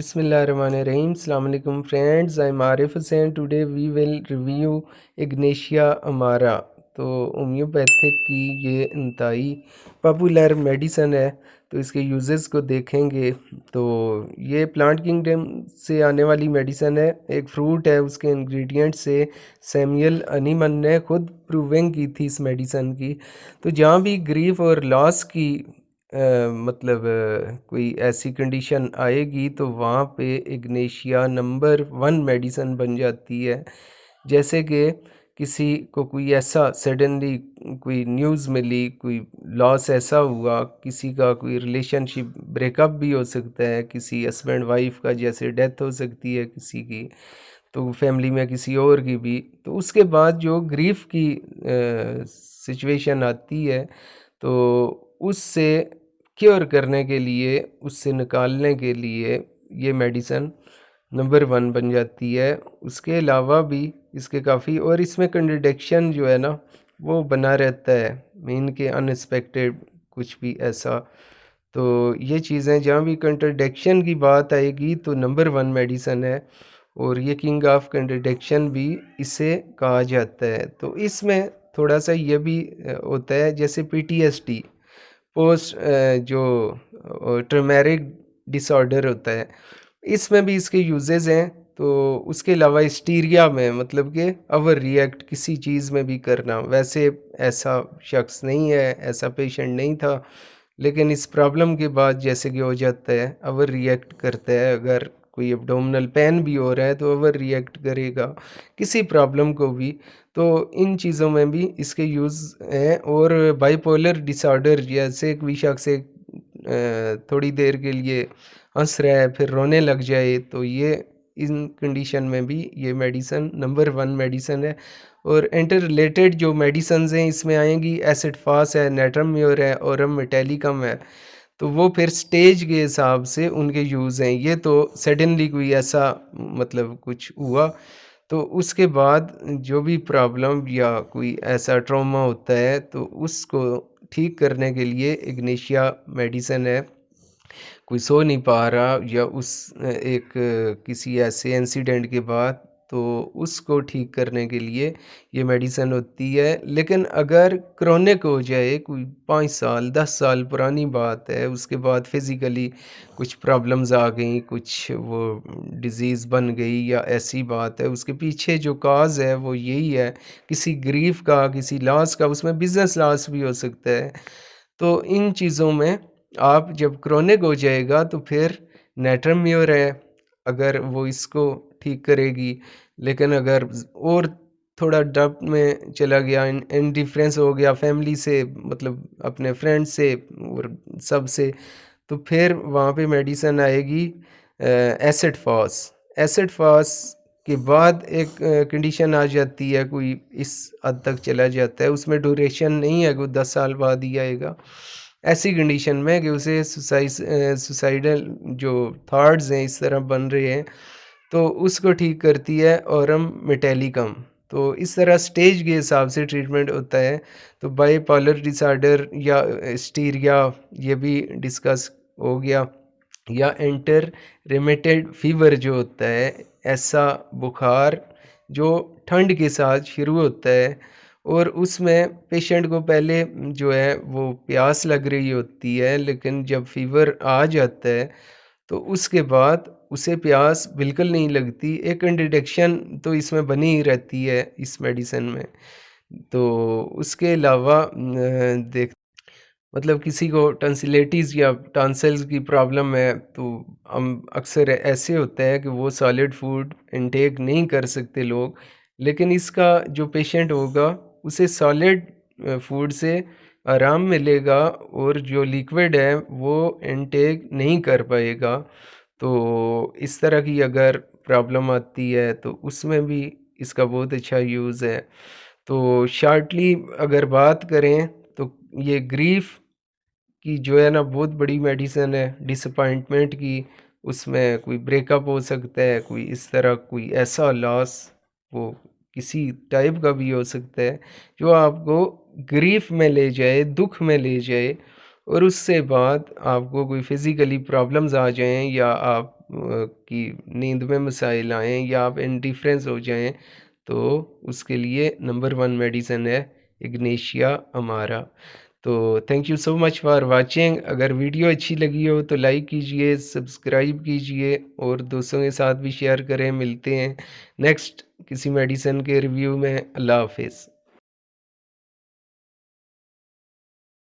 Bismillahirrahmanirrahim. Assalamu alaikum friends. I'm Arif Hussain. Today we will review Ignatia amara. तो homeopathic की ये इंतहाई popular medicine है। तो इसके यूजेस को देखेंगे। तो ये प्लांट किंगडम से आने वाली मेडिसन है। एक फ्रूट है, उसके इंग्रेडिएंट से सैमुअल हनीमन ने खुद प्रूविंग की थी इस मेडिसन की। तो जहाँ भी ग्रीफ और लॉस की कोई ऐसी कंडीशन आएगी तो वहाँ पे इग्नेशिया नंबर 1 मेडिसन बन जाती है। जैसे कि किसी को कोई ऐसा सडनली कोई न्यूज़ मिली, कोई लॉस ऐसा हुआ, किसी का कोई रिलेशनशिप ब्रेकअप भी हो सकता है, किसी हस्बैंड वाइफ का जैसे डेथ हो सकती है किसी की, तो फैमिली में किसी और की भी। तो उसके बाद जो ग्रीफ की सिचुएशन आती है, तो उससे क्योर करने के लिए, उससे निकालने के लिए ये मेडिसन नंबर 1 बन जाती है। उसके अलावा भी इसके काफ़ी और इसमें कंट्रडिक्शन जो है ना वो बना रहता है, मीन के अनएक्सपेक्टेड कुछ भी ऐसा। तो ये चीज़ें जहाँ भी कंट्रडिक्शन की बात आएगी तो नंबर 1 मेडिसन है, और ये किंग ऑफ कंट्रडिक्शन भी इसे कहा जाता है। तो इसमें थोड़ा सा ये भी होता है, जैसे पीटीएसडी पोस्ट जो ट्रमेरिक डिसऑर्डर होता है, इसमें भी इसके यूजेस हैं। तो उसके अलावा हिस्टीरिया में मतलब कि ओवर रिएक्ट किसी चीज़ में भी करना, वैसे ऐसा शख्स नहीं है, ऐसा पेशेंट नहीं था, लेकिन इस प्रॉब्लम के बाद जैसे कि हो जाता है, ओवर रिएक्ट करता है। अगर कोई एब्डोमिनल पेन भी हो रहा है तो ओवर रिएक्ट करेगा किसी प्रॉब्लम को भी। तो इन चीज़ों में भी इसके यूज़ हैं। और बाइपोलर डिसऑर्डर, जैसे कोई शख्स थोड़ी देर के लिए हंस रहा है फिर रोने लग जाए, तो ये इन कंडीशन में भी ये मेडिसन नंबर 1 मेडिसन है। और इंटर रिलेटेड जो मेडिसन्स हैं इसमें आएंगी, एसिड फास है, नेट्रम्योर है, औरम मेटेलिकम है। तो वो फिर स्टेज के हिसाब से उनके यूज़ हैं। ये तो सडनली कोई ऐसा कुछ हुआ, तो उसके बाद जो भी प्रॉब्लम या कोई ऐसा ट्रॉमा होता है तो उसको ठीक करने के लिए इग्नेशिया मेडिसन है। कोई सो नहीं पा रहा या किसी ऐसे इंसिडेंट के बाद, तो उसको ठीक करने के लिए ये मेडिसिन होती है। लेकिन अगर क्रोनिक हो जाए, कोई 5 साल 10 साल पुरानी बात है, उसके बाद फिज़िकली कुछ प्रॉब्लम्स आ गई, कुछ वो डिज़ीज़ बन गई या ऐसी बात है, उसके पीछे जो काज़ है वो यही है, किसी ग्रीफ़ का, किसी लॉस का, उसमें बिज़नेस लॉस भी हो सकता है। तो इन चीज़ों में आप जब क्रोनिक हो जाएगा तो फिर नेट्रम्योर है, अगर वो इसको ठीक करेगी। लेकिन अगर और थोड़ा डब में चला गया, इंडिफरेंस हो गया फैमिली से, मतलब अपने फ्रेंड से और सब से, तो फिर वहाँ पे मेडिसिन आएगी एसिड फास। एसिड फास के बाद एक कंडीशन आ जाती है, कोई इस हद तक चला जाता है, उसमें ड्यूरेशन नहीं है, कोई 10 साल बाद ही आएगा। ऐसी कंडीशन में कि उसे सुसाइडल जो थॉट्स हैं इस तरह बन रहे हैं, तो उसको ठीक करती है औरम मेटेलिकम। तो इस तरह स्टेज के हिसाब से ट्रीटमेंट होता है। तो बाइपोलर डिसऑर्डर या हिस्टीरिया ये भी डिस्कस हो गया, या एंटर रेमेटेड फीवर जो होता है, ऐसा बुखार जो ठंड के साथ शुरू होता है, और उसमें पेशेंट को पहले जो है वो प्यास लग रही होती है, लेकिन जब फीवर आ जाता है तो उसके बाद उसे प्यास बिल्कुल नहीं लगती। एक इंट्रोडक्शन तो इसमें बनी ही रहती है इस मेडिसिन में। तो उसके अलावा देख किसी को टंसिलिटिस या टॉन्सिल्स की प्रॉब्लम है, तो हम अक्सर ऐसे होता है कि वो सॉलिड फूड इनटेक नहीं कर सकते लोग, लेकिन इसका जो पेशेंट होगा उसे सॉलिड फूड से आराम मिलेगा, और जो लिक्विड है वो इनटेक नहीं कर पाएगा। तो इस तरह की अगर प्रॉब्लम आती है तो उसमें भी इसका बहुत अच्छा यूज़ है। तो शॉर्टली अगर बात करें तो ये ग्रीफ़ की जो है ना बहुत बड़ी मेडिसिन है डिसअपॉइंटमेंट की। उसमें कोई ब्रेकअप हो सकता है, कोई इस तरह कोई ऐसा लॉस, वो किसी टाइप का भी हो सकता है जो आपको ग्रीफ में ले जाए, दुख में ले जाए, और उससे बाद आपको कोई फिज़िकली प्रॉब्लम्स आ जाएं या आप कि नींद में मसाइल आएँ या आप इंडिफरेंस हो जाएँ, तो उसके लिए नंबर 1 मेडिसिन है इग्नेशिया अमारा। तो thank you so much for watching. अगर वीडियो अच्छी लगी हो तो लाइक कीजिए, सब्सक्राइब कीजिए और दोस्तों के साथ भी शेयर करें। मिलते हैं नेक्स्ट किसी मेडिसिन के रिव्यू में। अल्लाह हाफ़िज़।